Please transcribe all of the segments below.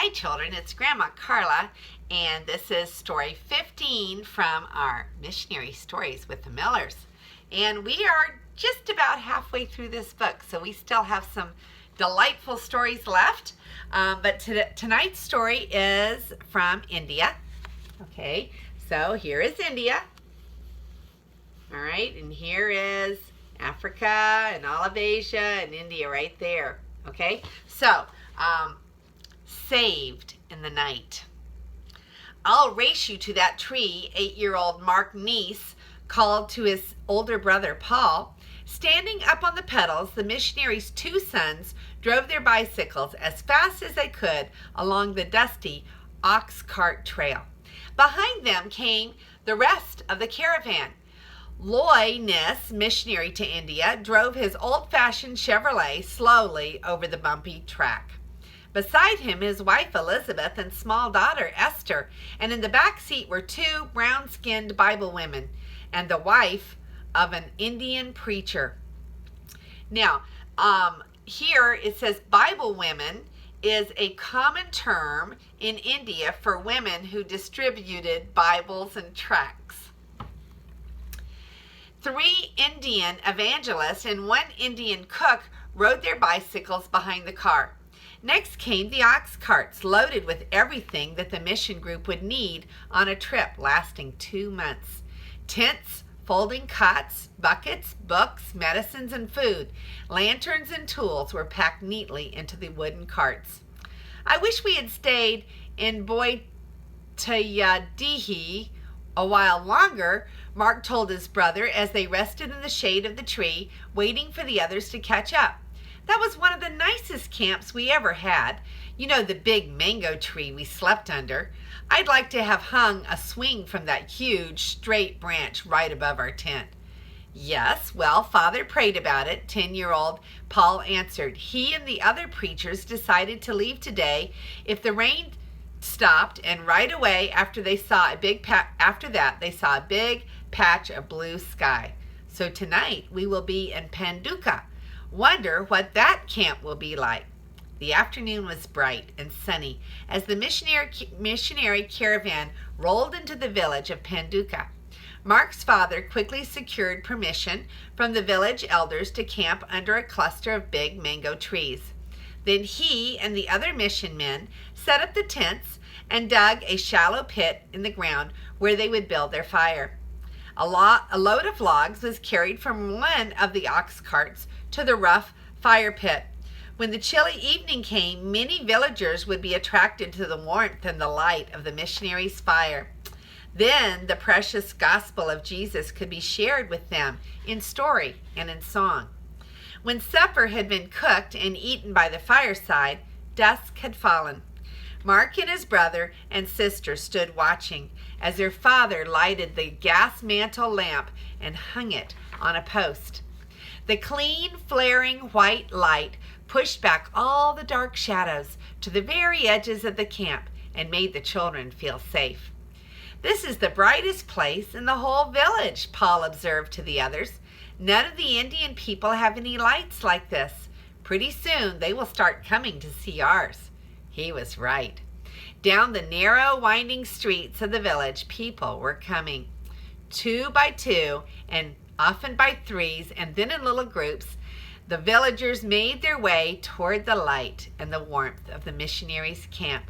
Hi children, it's Grandma Carla, and this is story 15 from our Missionary Stories with the Millers. And we are just about halfway through this book, so we still have some delightful stories left. But tonight's story is from India. Okay, so here is India. All right, and here is Africa and all of Asia and India right there. Okay, so saved in the night. I'll race you to that tree, 8-year-old Mark Neese called to his older brother Paul. Standing up on the pedals, the missionaries' two sons drove their bicycles as fast as they could along the dusty ox cart trail. Behind them came the rest of the caravan. Loy Neese, missionary to India, drove his old-fashioned Chevrolet slowly over the bumpy track. Beside him, his wife Elizabeth and small daughter Esther, and in the back seat were two brown-skinned Bible women and the wife of an Indian preacher. Now, here it says Bible women is a common term in India for women who distributed Bibles and tracts. 3 Indian evangelists and 1 Indian cook rode their bicycles behind the car. Next came the ox carts loaded with everything that the mission group would need on a trip lasting 2 months. Tents, folding cots, buckets, books, medicines, and food, lanterns, and tools were packed neatly into the wooden carts. I wish we had stayed in Boitayadihi a while longer, Mark told his brother as they rested in the shade of the tree, waiting for the others to catch up. That was one of the nicest camps we ever had. You know, the big mango tree we slept under. I'd like to have hung a swing from that huge, straight branch right above our tent. Yes, well, Father prayed about it, 10-year-old Paul answered. He and the other preachers decided to leave today if the rain stopped, and right away after they saw a big patch of blue sky. So tonight we will be in Panduka. Wonder what that camp will be like. The afternoon was bright and sunny as the missionary caravan rolled into the village of Panduka. Mark's father quickly secured permission from the village elders to camp under a cluster of big mango trees. Then he and the other mission men set up the tents and dug a shallow pit in the ground where they would build their fire. A load of logs was carried from one of the ox carts to the rough fire pit. When the chilly evening came, many villagers would be attracted to the warmth and the light of the missionaries' fire. Then the precious gospel of Jesus could be shared with them in story and in song. When supper had been cooked and eaten by the fireside, dusk had fallen. Mark and his brother and sister stood watching as their father lighted the gas mantle lamp and hung it on a post. The clean, flaring white light pushed back all the dark shadows to the very edges of the camp and made the children feel safe. This is the brightest place in the whole village, Paul observed to the others. None of the Indian people have any lights like this. Pretty soon they will start coming to see ours. He was right. Down the narrow, winding streets of the village, people were coming. 2 by 2 and often by 3s, and then in little groups, the villagers made their way toward the light and the warmth of the missionaries' camp.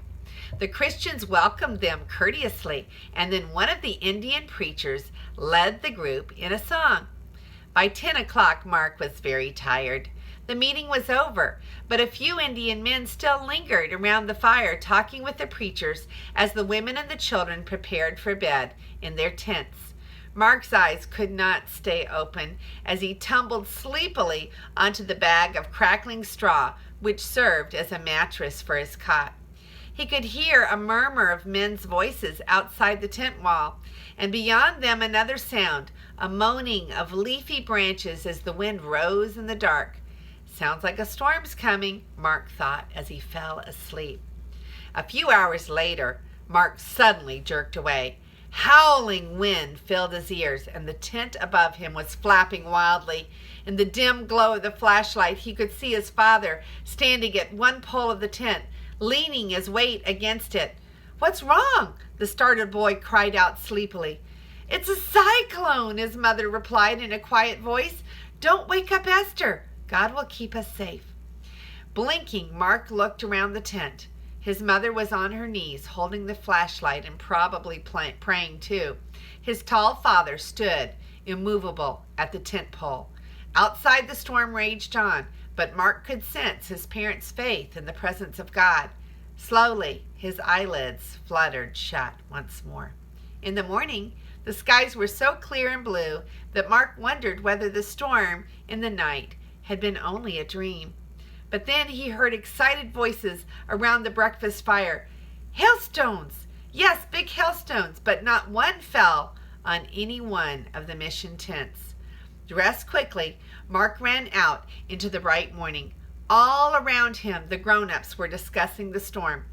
The Christians welcomed them courteously, and then one of the Indian preachers led the group in a song. By 10 o'clock, Mark was very tired. The meeting was over, but a few Indian men still lingered around the fire talking with the preachers as the women and the children prepared for bed in their tents. Mark's eyes could not stay open as he tumbled sleepily onto the bag of crackling straw which served as a mattress for his cot. He could hear a murmur of men's voices outside the tent wall, and beyond them another sound, a moaning of leafy branches as the wind rose in the dark. Sounds like a storm's coming, Mark thought as he fell asleep. A few hours later, Mark suddenly jerked away. Howling wind filled his ears, and the tent above him was flapping wildly. In the dim glow of the flashlight, he could see his father standing at one pole of the tent, leaning his weight against it. "What's wrong?" the startled boy cried out sleepily. "It's a cyclone," his mother replied in a quiet voice. "Don't wake up Esther. God will keep us safe." Blinking, Mark looked around the tent. His mother was on her knees, holding the flashlight and probably praying too. His tall father stood, immovable, at the tent pole. Outside, the storm raged on, but Mark could sense his parents' faith in the presence of God. Slowly, his eyelids fluttered shut once more. In the morning, the skies were so clear and blue that Mark wondered whether the storm in the night had been only a dream. But then he heard excited voices around the breakfast fire. Hailstones! Yes, big hailstones, but not one fell on any one of the mission tents. Dressed quickly, Mark ran out into the bright morning. All around him, the grown-ups were discussing the storm.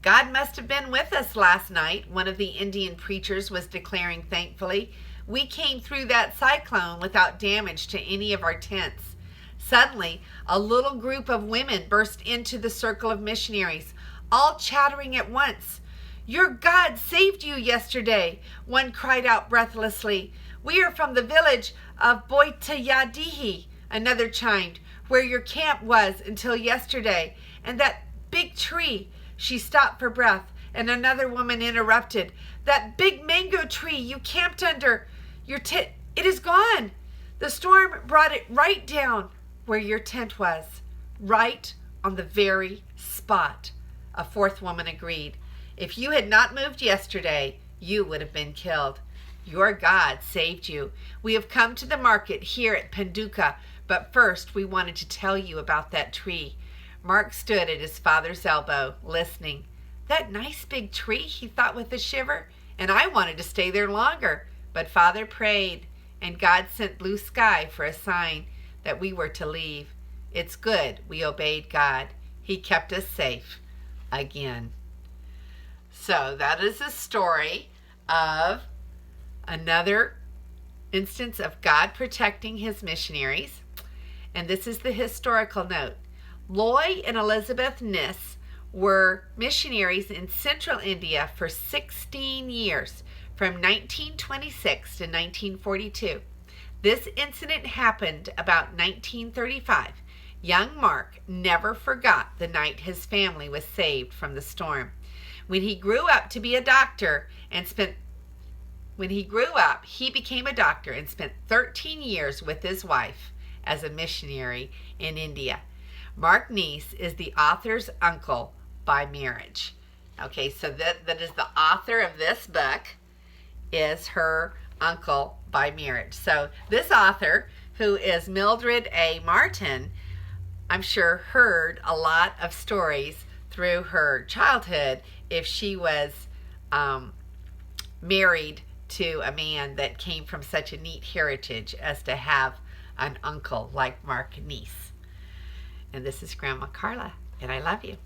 "God must have been with us last night," one of the Indian preachers was declaring thankfully. "We came through that cyclone without damage to any of our tents." Suddenly, a little group of women burst into the circle of missionaries, all chattering at once. "Your God saved you yesterday," one cried out breathlessly. "We are from the village of Boitayadihi," another chimed, "where your camp was until yesterday. And that big tree," she stopped for breath, and another woman interrupted, "that big mango tree you camped under, it is gone. The storm brought it right down where your tent was, right on the very spot." A fourth woman agreed. "If you had not moved yesterday, you would have been killed. Your God saved you. We have come to the market here at Penduka, but first we wanted to tell you about that tree." Mark stood at his father's elbow, listening. "That nice big tree," he thought with a shiver, "and I wanted to stay there longer. But Father prayed, and God sent blue sky for a sign that we were to leave. It's good we obeyed God. He kept us safe again." So that is a story of another instance of God protecting his missionaries. And this is the historical note. Loy and Elizabeth Niss were missionaries in central India for 16 years, from 1926 to 1942. This incident happened about 1935. Young Mark never forgot the night his family was saved from the storm. When he grew up, he became a doctor and spent 13 years with his wife as a missionary in India. Mark Niss is the author's uncle by marriage. Okay, so that is the author of this book is her uncle by marriage. So this author, who is Mildred A. Martin, I'm sure heard a lot of stories through her childhood if she was married to a man that came from such a neat heritage as to have an uncle like Mark Niss. And this is Grandma Carla, and I love you.